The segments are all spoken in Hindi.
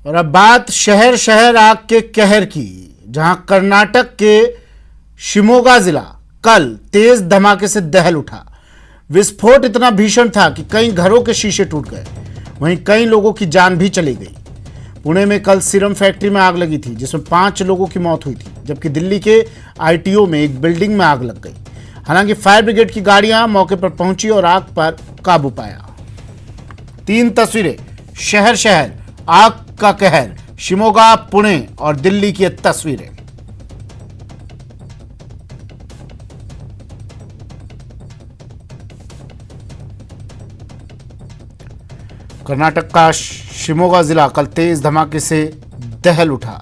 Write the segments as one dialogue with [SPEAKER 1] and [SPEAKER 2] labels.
[SPEAKER 1] और अब बात शहर शहर आग के कहर की, जहां कर्नाटक के शिमोगा जिला कल तेज धमाके से दहल उठा। विस्फोट इतना भीषण था कि कई घरों के शीशे टूट गए, वहीं कई लोगों की जान भी चली गई। पुणे में कल सीरम फैक्ट्री में आग लगी थी, जिसमें 5 लोगों की मौत हुई थी, जबकि दिल्ली के आईटीओ में एक बिल्डिंग में आग लग गई। हालांकि फायर ब्रिगेड की गाड़ियां मौके पर पहुंची और आग पर काबू पाया। 3 तस्वीरें, शहर शहर आग का कहर, शिमोगा, पुणे और दिल्ली की तस्वीरें। कर्नाटक का शिमोगा जिला कल तेज धमाके से दहल उठा।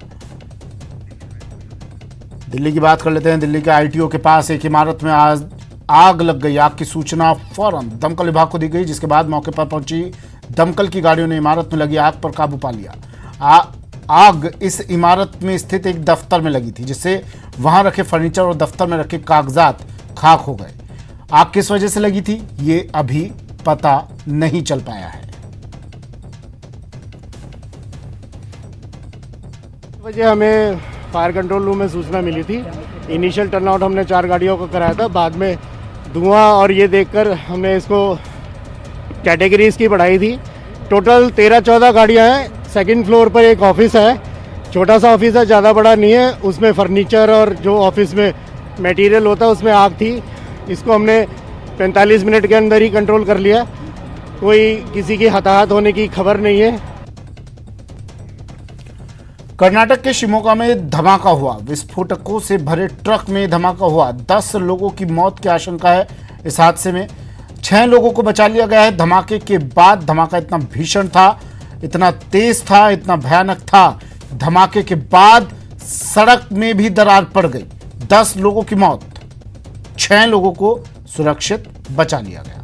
[SPEAKER 1] दिल्ली की बात कर लेते हैं। दिल्ली के आईटीओ के पास एक इमारत में आज आग लग गई। आग की सूचना फौरन दमकल विभाग को दी गई, जिसके बाद मौके पर पहुंची दमकल की गाड़ियों ने इमारत में लगी आग पर काबू पा लिया। आग इस इमारत में स्थित एक दफ्तर में लगी थी, जिससे वहां रखे फर्नीचर और दफ्तर में रखे कागजात खाक हो गए। आग किस वजह से लगी थी, ये अभी पता नहीं चल पाया है।
[SPEAKER 2] वजह हमें फायर कंट्रोल रूम में सूचना मिली थी। इनिशियल टर्नआउट हमने 4 गाड़ियों का कराया था। बाद में धुआं और ये देखकर हमने इसको कैटेगरीज की बढ़ाई थी। टोटल 13-14 गाड़ियां हैं। सेकंड फ्लोर पर एक ऑफिस है, छोटा सा ऑफिस है, ज़्यादा बड़ा नहीं है। उसमें फर्नीचर और जो ऑफिस में मटेरियल होता है उसमें आग थी। इसको हमने 45 मिनट के अंदर ही कंट्रोल कर लिया। कोई किसी की हताहत होने की खबर नहीं है।
[SPEAKER 1] कर्नाटक के शिमोगा में धमाका हुआ। विस्फोटकों से भरे ट्रक में धमाका हुआ। 10 लोगों की मौत की आशंका है। इस हादसे में 6 लोगों को बचा लिया गया है। धमाके के बाद धमाका इतना भीषण था, इतना तेज था, इतना भयानक था। धमाके के बाद सड़क में भी दरार पड़ गई। 10 लोगों की मौत, 6 लोगों को सुरक्षित बचा लिया गया।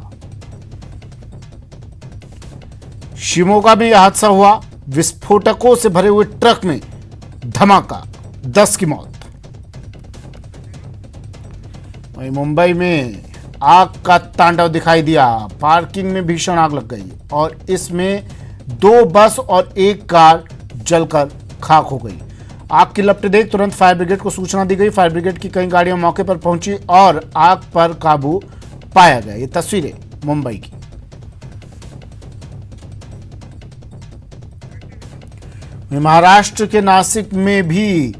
[SPEAKER 1] शिमोगा में यह हादसा हुआ। विस्फोटकों से भरे हुए ट्रक में धमाका, 10 की मौत। वहीं मुंबई में आग का तांडव दिखाई दिया। पार्किंग में भीषण आग लग गई और इसमें 2 बस और 1 कार जलकर खाक हो गई। आग की लपटें देख तुरंत फायर ब्रिगेड को सूचना दी गई। फायर ब्रिगेड की कई गाड़ियां मौके पर पहुंची और आग पर काबू पाया गया। ये तस्वीरें मुंबई की। महाराष्ट्र के नासिक में भी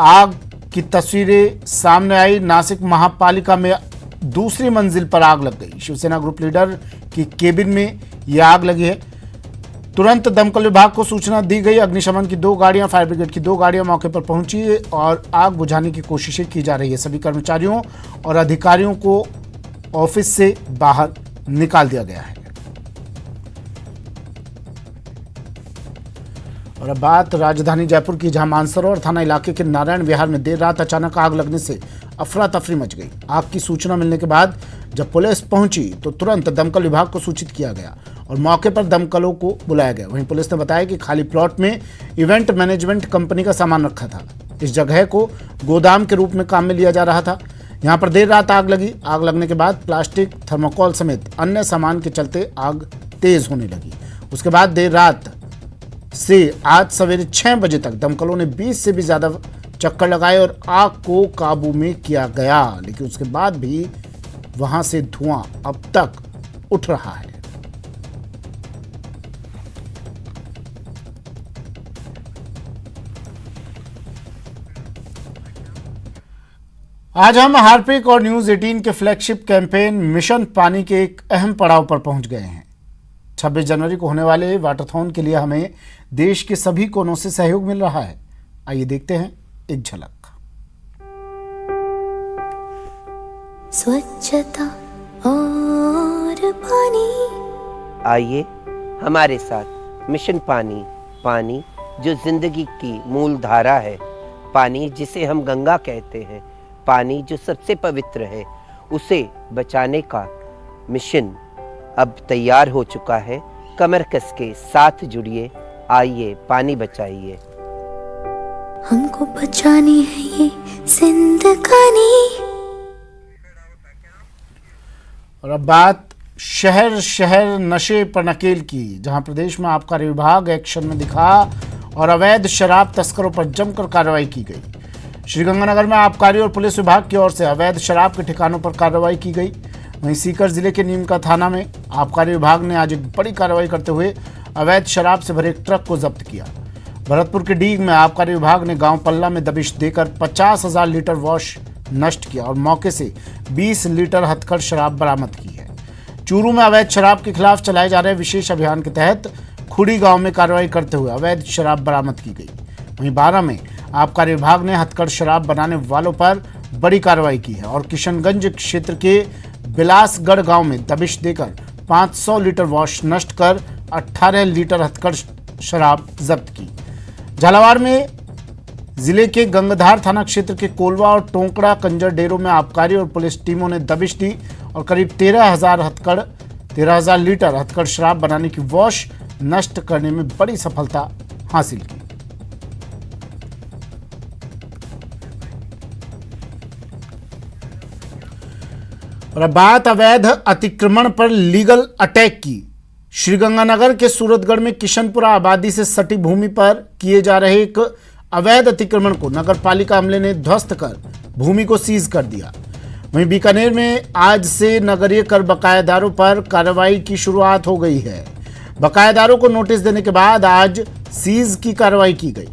[SPEAKER 1] आग की तस्वीरें सामने आई। नासिक महापालिका में दूसरी मंजिल पर आग लग गई। शिवसेना ग्रुप लीडर की केबिन में यह आग लगी है। तुरंत दमकल विभाग को सूचना दी गई। अग्निशमन की 2 गाड़ियां, फायर ब्रिगेड की 2 गाड़ियां मौके पर पहुंची और आग बुझाने की कोशिशें की जा रही है। सभी कर्मचारियों और अधिकारियों को ऑफिस से बाहर निकाल दिया गया है। और अब बात राजधानी जयपुर की, जहां मानसरोवर थाना इलाके के नारायण विहार में देर रात अचानक आग लगने से अफरा तफरी मच गई। आग की सूचना मिलने के बाद जब पुलिस पहुंची तो तुरंत दमकल विभाग को सूचित किया गया और मौके पर दमकलों को बुलाया गया। वहीं पुलिस ने बताया कि खाली प्लॉट में इवेंट मैनेजमेंट कंपनी का सामान रखा था। इस जगह को गोदाम के रूप में काम में लिया जा रहा था। यहाँ पर देर रात आग लगी। आग लगने के बाद प्लास्टिक, थर्मोकोल समेत अन्य सामान के चलते आग तेज होने लगी। उसके बाद देर रात से आज सवेरे 6 बजे तक दमकलों ने 20 से भी ज्यादा चक्कर लगाए और आग को काबू में किया गया, लेकिन उसके बाद भी वहां से धुआं अब तक उठ रहा है। आज हम हार्पिक और न्यूज 18 के फ्लैगशिप कैंपेन मिशन पानी के एक अहम पड़ाव पर पहुंच गए हैं। 26 जनवरी को होने वाले वाटरथॉन के लिए हमें देश के सभी कोनों से सहयोग मिल रहा है। आइए देखते हैं एक झलक।
[SPEAKER 3] स्वच्छता और पानी,
[SPEAKER 4] आइए हमारे साथ मिशन पानी। पानी जो जिंदगी की मूल धारा है, पानी जिसे हम गंगा कहते हैं, पानी जो सबसे पवित्र है, उसे बचाने का मिशन अब तैयार हो चुका है। कमर कस के साथ जुड़िए, आइए पानी बचाइए।
[SPEAKER 3] हमको बचानी है ये जिंदगानी।
[SPEAKER 1] और अब बात शहर शहर नशे पर नकेल की, जहां प्रदेश में आबकारी विभाग एक्शन में दिखा और अवैध शराब तस्करों पर जमकर कार्रवाई की गई। श्रीगंगानगर में आबकारी और पुलिस विभाग की ओर से अवैध शराब के ठिकानों पर कार्रवाई की गई। वहीं सीकर जिले के नीमका थाना में आबकारी विभाग ने आज एक बड़ी कार्रवाई करते हुए अवैध शराब से भरे एक ट्रक को जब्त किया। भरतपुर के डीग में आबकारी विभाग ने गांव पल्ला में दबिश देकर 50,000 लीटर वॉश नष्ट किया और मौके से 20 लीटर हथकढ़ शराब बरामद की है। चूरू में अवैध शराब के खिलाफ चलाए जा रहे विशेष अभियान के तहत खुड़ी गांव में कार्रवाई करते हुए अवैध शराब बरामद की गई। वहीं बारा में आबकारी विभाग ने हथकढ़ शराब बनाने वालों पर बड़ी कार्रवाई की है और किशनगंज क्षेत्र के बिलासगढ़ गांव में दबिश देकर 500 लीटर वॉश नष्ट कर 18 लीटर हथकढ़ शराब जब्त की। झालावाड़ में जिले के गंगाधार थाना क्षेत्र के कोलवा और टोंकड़ा कंजर डेरों में आबकारी और पुलिस टीमों ने दबिश दी और करीब 13,000 लीटर हथकढ़ शराब बनाने की वॉश नष्ट करने में बड़ी सफलता हासिल की। और अब बात अवैध अतिक्रमण पर लीगल अटैक की। श्रीगंगानगर के सूरतगढ़ में किशनपुरा आबादी से सटी भूमि पर किए जा रहे एक अवैध अतिक्रमण को नगर पालिका अमले ने ध्वस्त कर भूमि को सीज कर दिया। वहीं बीकानेर में आज से नगरीय कर बकायादारों पर कार्रवाई की शुरुआत हो गई है। बकायादारों को नोटिस देने के बाद आज सीज की कार्रवाई की गई।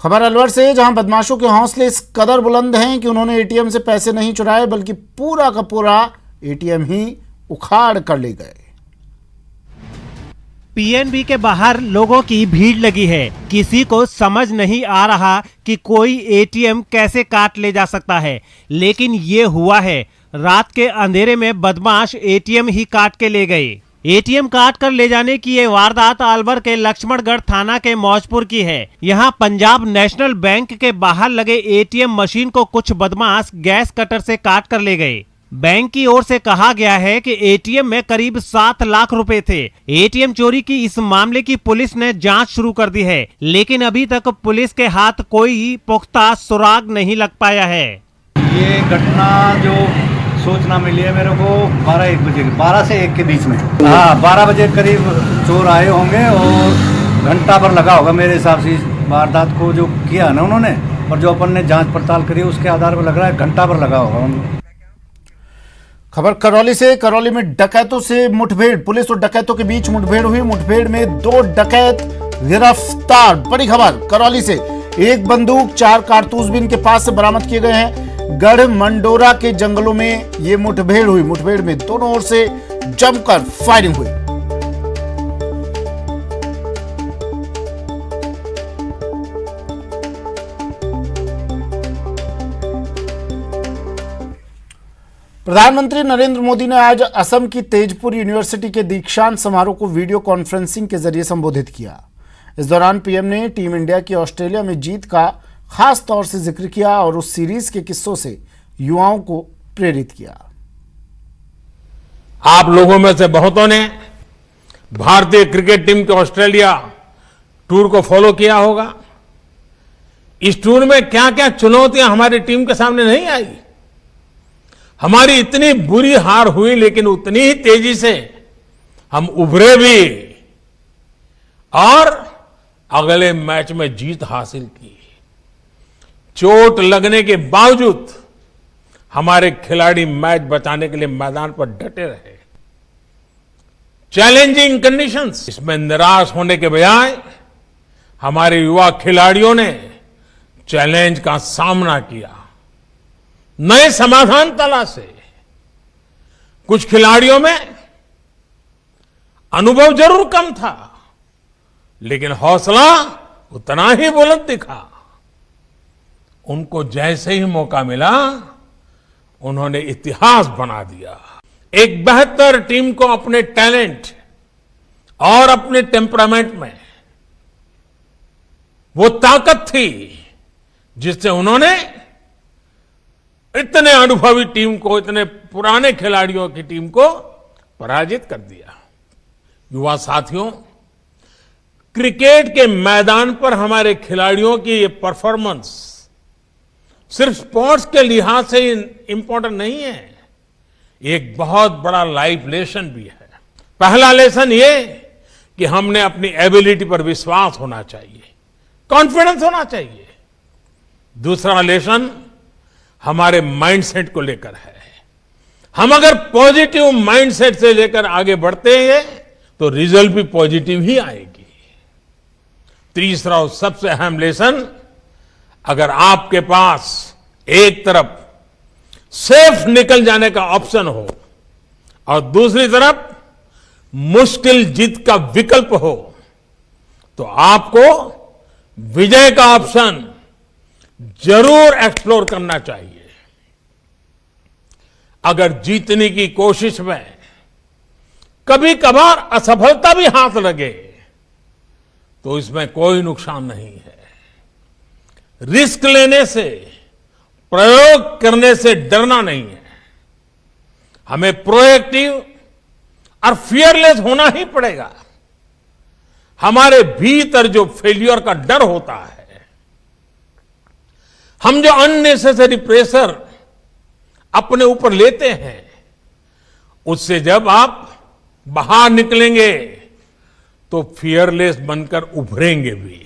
[SPEAKER 1] खबर अलवर से, जहां बदमाशों के हौसले इस कदर बुलंद हैं कि उन्होंने एटीएम से पैसे नहीं चुराए बल्कि पूरा का पूरा एटीएम ही उखाड़ कर ले गए।
[SPEAKER 5] पीएनबी के बाहर लोगों की भीड़ लगी है। किसी को समझ नहीं आ रहा कि कोई एटीएम कैसे काट ले जा सकता है, लेकिन ये हुआ है। रात के अंधेरे में बदमाश एटीएम ही काट के ले गए। एटीएम काट कर ले जाने की ये वारदात अलवर के लक्ष्मणगढ़ थाना के मौजपुर की है। यहाँ पंजाब नेशनल बैंक के बाहर लगे एटीएम मशीन को कुछ बदमाश गैस कटर से काट कर ले गए। बैंक की ओर से कहा गया है कि एटीएम में करीब 7 लाख रुपए थे। एटीएम चोरी की इस मामले की पुलिस ने जांच शुरू कर दी है, लेकिन अभी तक पुलिस के हाथ कोई पुख्ता सुराग नहीं लग पाया है।
[SPEAKER 6] ये घटना जो सूचना मिली है मेरे को 12-1 बजे, 12 से 1 के बीच में। हाँ, 12 बजे करीब चोर आए होंगे और घंटा भर लगा होगा मेरे हिसाब से इस वारदात को जो किया ना उन्होंने, और जो अपन ने जांच पड़ताल करी उसके आधार पर लग रहा है घंटा भर लगा होगा उनको।
[SPEAKER 1] खबर करौली से, करौली में डकैतों से मुठभेड़, पुलिस और डकैतों के बीच मुठभेड़ हुई। मुठभेड़ में 2 डकैत गिरफ्तार। बड़ी खबर करौली से, 1 बंदूक 4 कारतूस भी इनके पास से बरामद किए गए हैं। गढ़ मंडोरा के जंगलों में ये मुठभेड़ हुई। मुठभेड़ में दोनों ओर से जमकर फायरिंग हुई। प्रधानमंत्री नरेंद्र मोदी ने आज असम की तेजपुर यूनिवर्सिटी के दीक्षांत समारोह को वीडियो कॉन्फ्रेंसिंग के जरिए संबोधित किया। इस दौरान पीएम ने टीम इंडिया की ऑस्ट्रेलिया में जीत का खास तौर से जिक्र किया और उस सीरीज के किस्सों से युवाओं को प्रेरित किया।
[SPEAKER 7] आप लोगों में से बहुतों ने भारतीय क्रिकेट टीम के ऑस्ट्रेलिया टूर को फॉलो किया होगा। इस टूर में क्या क्या चुनौतियां हमारी टीम के सामने नहीं आई। हमारी इतनी बुरी हार हुई, लेकिन उतनी ही तेजी से हम उभरे भी और अगले मैच में जीत हासिल की। चोट लगने के बावजूद हमारे खिलाड़ी मैच बचाने के लिए मैदान पर डटे रहे। चैलेंजिंग कंडीशंस, इसमें निराश होने के बजाय हमारे युवा खिलाड़ियों ने चैलेंज का सामना किया, नए समाधान तलाशे। कुछ खिलाड़ियों में अनुभव जरूर कम था, लेकिन हौसला उतना ही बुलंद दिखा। उनको जैसे ही मौका मिला उन्होंने इतिहास बना दिया। एक बेहतर टीम को अपने टैलेंट और अपने टेम्परामेंट में वो ताकत थी जिससे उन्होंने इतने अनुभवी टीम को, इतने पुराने खिलाड़ियों की टीम को पराजित कर दिया। युवा साथियों, क्रिकेट के मैदान पर हमारे खिलाड़ियों की ये परफॉर्मेंस सिर्फ स्पोर्ट्स के लिहाज से इंपॉर्टेंट नहीं है, एक बहुत बड़ा लाइफ लेसन भी है। पहला लेसन ये कि हमने अपनी एबिलिटी पर विश्वास होना चाहिए, कॉन्फिडेंस होना चाहिए। दूसरा लेसन हमारे माइंडसेट को लेकर है। हम अगर पॉजिटिव माइंडसेट से लेकर आगे बढ़ते हैं तो रिजल्ट भी पॉजिटिव ही आएगी। तीसरा और सबसे अहम लेसन, अगर आपके पास एक तरफ सेफ निकल जाने का ऑप्शन हो और दूसरी तरफ मुश्किल जीत का विकल्प हो, तो आपको विजय का ऑप्शन जरूर एक्सप्लोर करना चाहिए। अगर जीतने की कोशिश में कभी कभार असफलता भी हाथ लगे तो इसमें कोई नुकसान नहीं है। रिस्क लेने से, प्रयोग करने से डरना नहीं है। हमें प्रोएक्टिव और फियरलेस होना ही पड़ेगा। हमारे भीतर जो फेल्यूर का डर होता है, हम जो अननेसेसरी प्रेशर अपने ऊपर लेते हैं, उससे जब आप बाहर निकलेंगे तो फियरलेस बनकर उभरेंगे भी।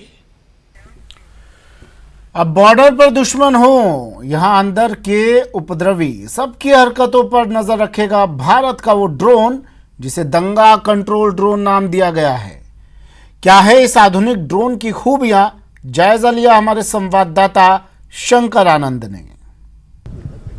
[SPEAKER 1] अब बॉर्डर पर दुश्मन हो, यहां अंदर के उपद्रवी, सबकी हरकतों पर नजर रखेगा भारत का वो ड्रोन जिसे दंगा कंट्रोल ड्रोन नाम दिया गया है। क्या है इस आधुनिक ड्रोन की खूबियां, जायजा लिया हमारे संवाददाता शंकर आनंद ने।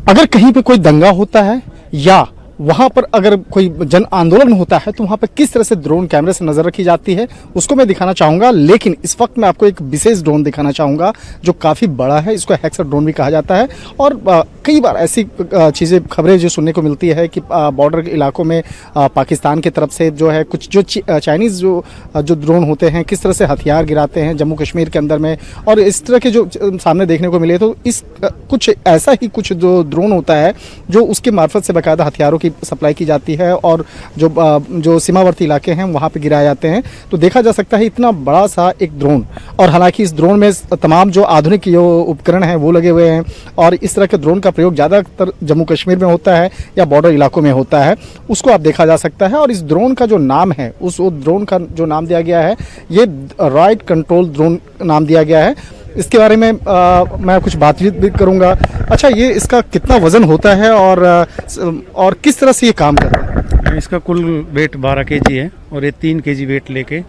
[SPEAKER 8] अगर कहीं पे कोई दंगा होता है या वहां पर अगर कोई जन आंदोलन होता है तो वहां पर किस तरह से ड्रोन कैमरे से नजर रखी जाती है उसको मैं दिखाना चाहूंगा। लेकिन इस वक्त मैं आपको एक विशेष ड्रोन दिखाना चाहूंगा जो काफी बड़ा है। इसको हेक्सा ड्रोन भी कहा जाता है और कई बार ऐसी चीजें, खबरें जो सुनने को मिलती है कि बॉर्डर इलाकों में पाकिस्तान की तरफ से जो है कुछ जो चाइनीज जो ड्रोन होते हैं किस तरह से हथियार गिराते हैं जम्मू कश्मीर के अंदर में, और इस तरह के जो सामने देखने को मिले। तो इस कुछ ऐसा ही कुछ जो ड्रोन होता है जो उसके मार्फत से बाकायदा हथियारों की सप्लाई की जाती है और जो सीमावर्ती इलाके हैं वहां पे गिराए जाते हैं। तो देखा जा सकता है इतना बड़ा सा एक ड्रोन, और हालांकि इस ड्रोन में तमाम जो आधुनिक जो उपकरण हैं वो लगे हुए हैं और इस तरह के ड्रोन का प्रयोग ज़्यादातर जम्मू कश्मीर में होता है या बॉर्डर इलाकों में होता है, उसको आप देखा जा सकता है। और इस ड्रोन का जो नाम है, उस ड्रोन का जो नाम दिया गया है, ये राइट कंट्रोल ड्रोन नाम दिया गया है। इसके बारे में मैं कुछ बातचीत भी करूंगा। अच्छा, ये इसका कितना वजन होता है और किस तरह से ये काम करता है?
[SPEAKER 9] इसका कुल वेट 12 केजी है और ये 3 केजी वेट लेके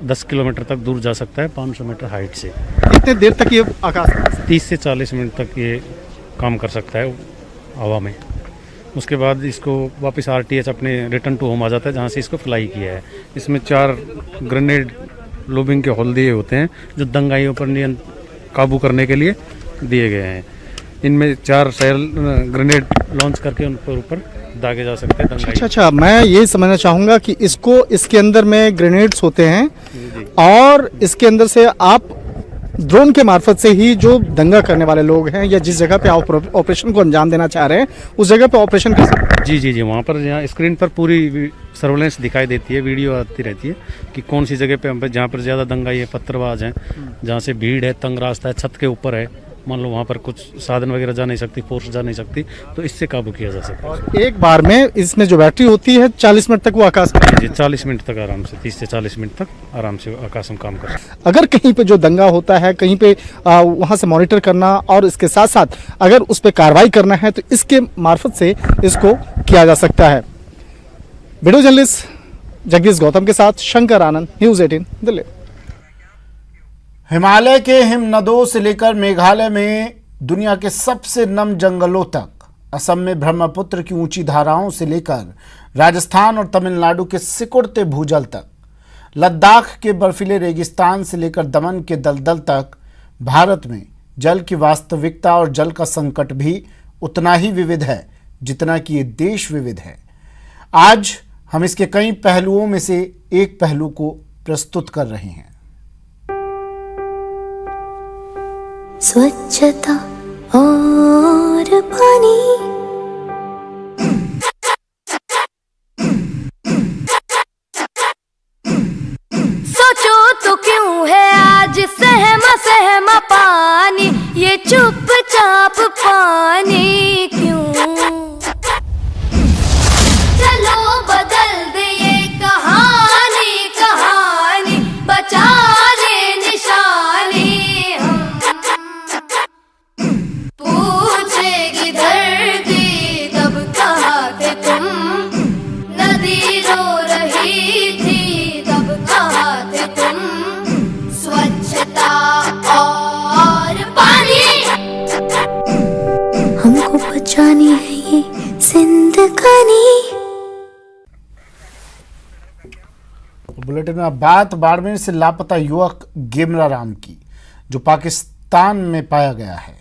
[SPEAKER 9] 10 किलोमीटर तक दूर जा सकता है 500 मीटर हाइट से।
[SPEAKER 8] कितने देर तक ये आकाश में?
[SPEAKER 9] 30 से 40 मिनट तक ये काम कर सकता है हवा में। उसके बाद इसको वापस RTS अपने रिटर्न टू होम आ जाता है जहाँ से इसको फ्लाई किया है। इसमें 4 ग्रेनेड लोबिंग के होल दिए होते हैं जो दंगाइयों पर काबू करने के लिए दिए गए हैं। इनमें 4 सेल ग्रेनेड लॉन्च करके उन पर ऊपर दागे जा सकते हैं।
[SPEAKER 8] अच्छा, मैं ये समझना चाहूँगा कि इसके अंदर में ग्रेनेड्स होते हैं और इसके अंदर से आप ड्रोन के मार्फत से ही जो दंगा करने वाले लोग हैं या जिस जगह पे आप ऑपरेशन को अंजाम देना चाह रहे हैं उस जगह पे ऑपरेशन कर सकते हैं।
[SPEAKER 9] जी, वहाँ पर यहाँ स्क्रीन पर पूरी सर्वेलेंस दिखाई देती है, वीडियो आती रहती है कि कौन सी जगह पे जहाँ पर ज़्यादा दंगा ये पत्थरबाज हैं, जहाँ से भीड़ है, तंग रास्ता है, छत के ऊपर है, मान लो वहाँ पर कुछ साधन वगैरह जा नहीं सकती, फोर्स जा नहीं सकती, तो इससे काबू किया जा सकता है।
[SPEAKER 8] एक बार में इसमें जो बैटरी होती है 40 मिनट तक वो आकाश में,
[SPEAKER 9] जी 40 मिनट तक आराम से, 30 से 40 मिनट तक आराम से आकाश में काम कर सकता है।
[SPEAKER 8] अगर कहीं पे जो दंगा होता है कहीं पे वहाँ से मॉनिटर करना और इसके साथ साथ अगर उस पर कार्रवाई करना है तो इसके मार्फत से इसको किया जा सकता है। वीडियो जर्नलिस्ट जगदीश गौतम के साथ शंकर आनंद, न्यूज़ 18 दिल्ली।
[SPEAKER 1] हिमालय के हिमनदों से लेकर मेघालय में दुनिया के सबसे नम जंगलों तक, असम में ब्रह्मपुत्र की ऊंची धाराओं से लेकर राजस्थान और तमिलनाडु के सिकुड़ते भूजल तक, लद्दाख के बर्फीले रेगिस्तान से लेकर दमन के दलदल तक, भारत में जल की वास्तविकता और जल का संकट भी उतना ही विविध है जितना कि ये देश विविध है। आज हम इसके कई पहलुओं में से एक पहलू को प्रस्तुत कर रहे हैं।
[SPEAKER 3] स्वच्छता और पानी, सोचो तो क्यों है आज सहमा सहमा पानी, ये चुपचाप पानी क्यों? जिंदगानी।
[SPEAKER 1] बुलेटिन में अब बात बाड़मेर से लापता युवक गेमरा राम की, जो पाकिस्तान में पाया गया है।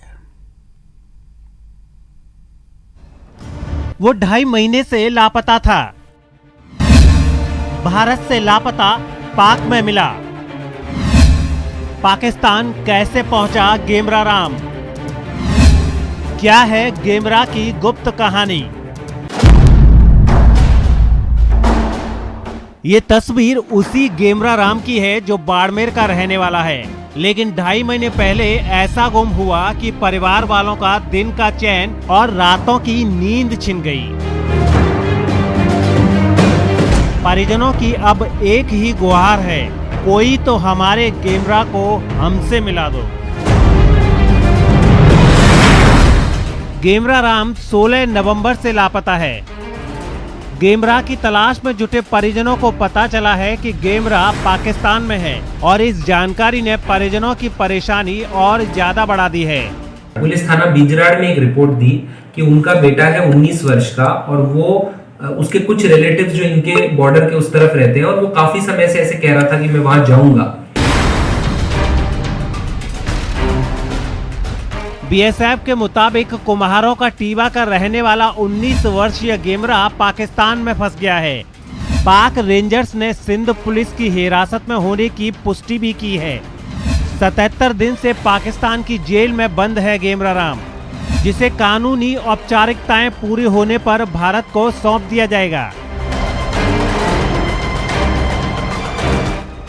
[SPEAKER 5] वो 2.5 महीने से लापता था। भारत से लापता, पाक में मिला। पाकिस्तान कैसे पहुंचा गेमरा राम? क्या है गेमरा की गुप्त कहानी? ये तस्वीर उसी गेमरा राम की है जो बाड़मेर का रहने वाला है, लेकिन 2.5 महीने पहले ऐसा गुम हुआ कि परिवार वालों का दिन का चैन और रातों की नींद छिन गई। परिजनों की अब एक ही गुहार है, कोई तो हमारे गेमरा को हमसे मिला दो। गेमरा राम 16 नवंबर से लापता है। गेमरा की तलाश में जुटे परिजनों को पता चला है कि गेमरा पाकिस्तान में है और इस जानकारी ने परिजनों की परेशानी और ज्यादा बढ़ा दी है।
[SPEAKER 10] पुलिस थाना बिजराड़ में एक रिपोर्ट दी कि उनका बेटा है 19 वर्ष का और वो उसके कुछ रिलेटिव्स जो इनके बॉर्डर के उस तरफ रहते हैं और वो काफी समय से ऐसे कह रहा था कि मैं वहां जाऊंगा।
[SPEAKER 5] बीएसएफ के मुताबिक कुम्हारों का टीबा का रहने वाला 19 वर्षीय गेमरा पाकिस्तान में फंस गया है। पाक रेंजर्स ने सिंध पुलिस की हिरासत में होने की पुष्टि भी की है। 77 दिन से पाकिस्तान की जेल में बंद है गेमरा राम, जिसे कानूनी औपचारिकताएं पूरी होने पर भारत को सौंप दिया जाएगा।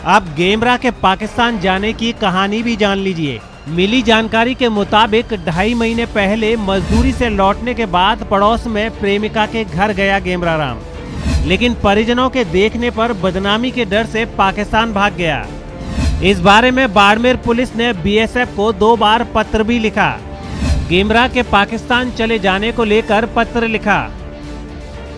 [SPEAKER 5] अब गेमरा के पाकिस्तान जाने की कहानी भी जान लीजिए। मिली जानकारी के मुताबिक 2.5 महीने पहले मजदूरी से लौटने के बाद पड़ोस में प्रेमिका के घर गया गेमरा राम, लेकिन परिजनों के देखने पर बदनामी के डर से पाकिस्तान भाग गया। इस बारे में बाड़मेर पुलिस ने बीएसएफ को 2 बार पत्र भी लिखा। गेमरा के पाकिस्तान चले जाने को लेकर पत्र लिखा,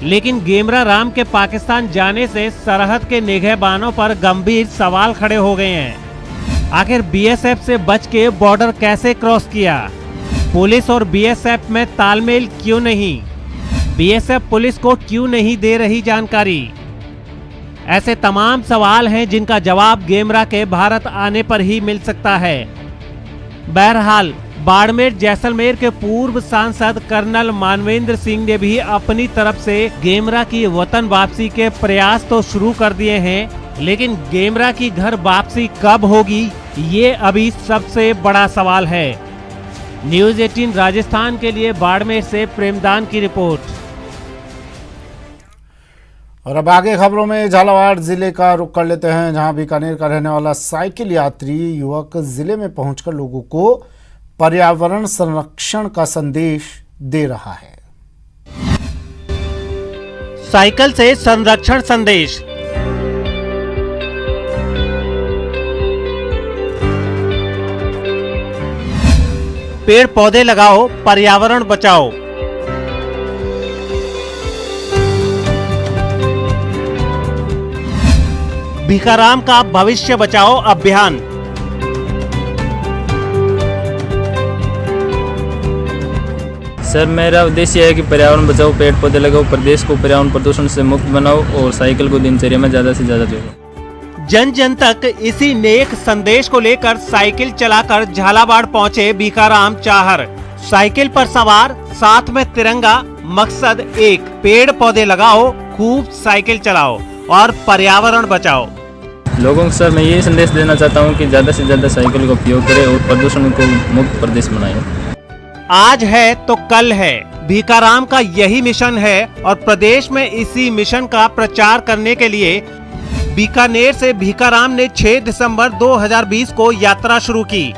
[SPEAKER 5] लेकिन गेमरा राम के पाकिस्तान जाने से सरहद के निगहबानों पर गंभीर सवाल खड़े हो गए हैं। आखिर बीएसएफ से बच के बॉर्डर कैसे क्रॉस किया? पुलिस और बीएसएफ में तालमेल क्यों नहीं? बीएसएफ पुलिस को क्यों नहीं दे रही जानकारी? ऐसे तमाम सवाल हैं जिनका जवाब गेमरा के भारत आने पर ही मिल सकता है। बहरहाल बाड़मेर जैसलमेर के पूर्व सांसद कर्नल मानवेंद्र सिंह ने भी अपनी तरफ से गेमरा की वतन वापसी के प्रयास तो शुरू कर दिए हैं, लेकिन गेमरा की घर वापसी कब होगी, ये अभी सबसे बड़ा सवाल है। न्यूज़ 18 राजस्थान के लिए बाड़मेर से प्रेमदान की रिपोर्ट।
[SPEAKER 1] और अब आगे खबरों में झालावाड़ जिले का रुख कर लेते हैं, जहां बीकानेर का रहने वाला साइकिल यात्री युवक जिले में पहुंचकर लोगों को पर्यावरण संरक्षण का संदेश दे रहा है।
[SPEAKER 5] साइकिल से संरक्षण संदेश। पेड़ पौधे लगाओ, पर्यावरण बचाओ। भिखाराम का भविष्य बचाओ अभियान।
[SPEAKER 11] सर, मेरा उद्देश्य है कि पर्यावरण बचाओ, पेड़ पौधे लगाओ, प्रदेश को पर्यावरण प्रदूषण से मुक्त बनाओ और साइकिल को दिनचर्या में ज्यादा से ज्यादा जोड़ो।
[SPEAKER 5] जन जन तक इसी नेक संदेश को लेकर साइकिल चलाकर झालावाड़ पहुंचे भिखाराम चाहर। साइकिल पर सवार, साथ में तिरंगा, मकसद एक, पेड़ पौधे लगाओ, खूब साइकिल चलाओ और पर्यावरण बचाओ।
[SPEAKER 11] लोगों को सर मैं ये संदेश देना चाहता हूँ कि ज्यादा से ज्यादा साइकिल का उपयोग करें और प्रदूषण को मुक्त प्रदेश बनाएं।
[SPEAKER 5] आज है तो कल है, भिखाराम का यही मिशन है और प्रदेश में इसी मिशन का प्रचार करने के लिए बीकानेर से भिखाराम ने 6 दिसंबर 2020 को यात्रा शुरू की।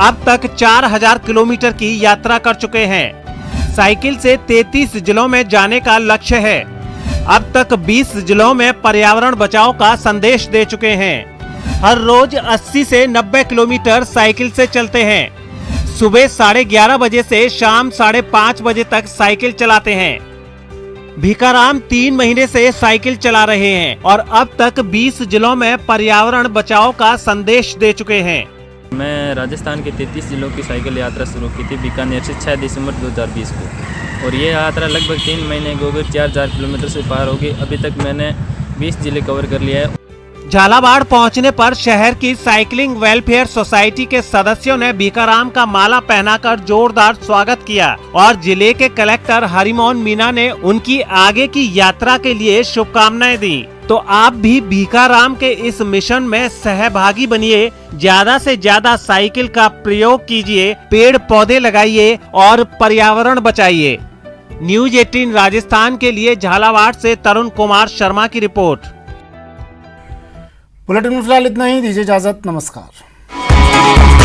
[SPEAKER 5] अब तक 4000 किलोमीटर की यात्रा कर चुके हैं। साइकिल से 33 जिलों में जाने का लक्ष्य है। अब तक 20 जिलों में पर्यावरण बचाव का संदेश दे चुके हैं। हर रोज 80 से 90 किलोमीटर साइकिल से चलते हैं। सुबह 11:30 बजे से शाम 5:30 बजे तक साइकिल चलाते हैं। भिखाराम 3 महीने से साइकिल चला रहे हैं और अब तक 20 जिलों में पर्यावरण बचाव का संदेश दे चुके हैं।
[SPEAKER 11] मैं राजस्थान के 33 जिलों की साइकिल यात्रा शुरू की थी बीकानेर से 6 दिसंबर 2020 को। और ये यात्रा लगभग 3 महीने की होगी, 4 किलोमीटर से पार होगी। अभी तक मैंने 20 जिले कवर कर लिया है।
[SPEAKER 5] झालावाड़ पहुंचने पर शहर की साइकिलिंग वेलफेयर सोसाइटी के सदस्यों ने भीखाराम का माला पहनाकर जोरदार स्वागत किया और जिले के कलेक्टर हरिमोहन मीना ने उनकी आगे की यात्रा के लिए शुभकामनाएं दी। तो आप भी भीखाराम के इस मिशन में सहभागी बनिए, ज्यादा से ज्यादा साइकिल का प्रयोग कीजिए, पेड़ पौधे लगाइए और पर्यावरण बचाइए। न्यूज 18 राजस्थान के लिए झालावाड़ से तरुण कुमार शर्मा की रिपोर्ट।
[SPEAKER 1] बुलेटिन में फिलहाल इतना ही, दीजिए इजाजत, नमस्कार।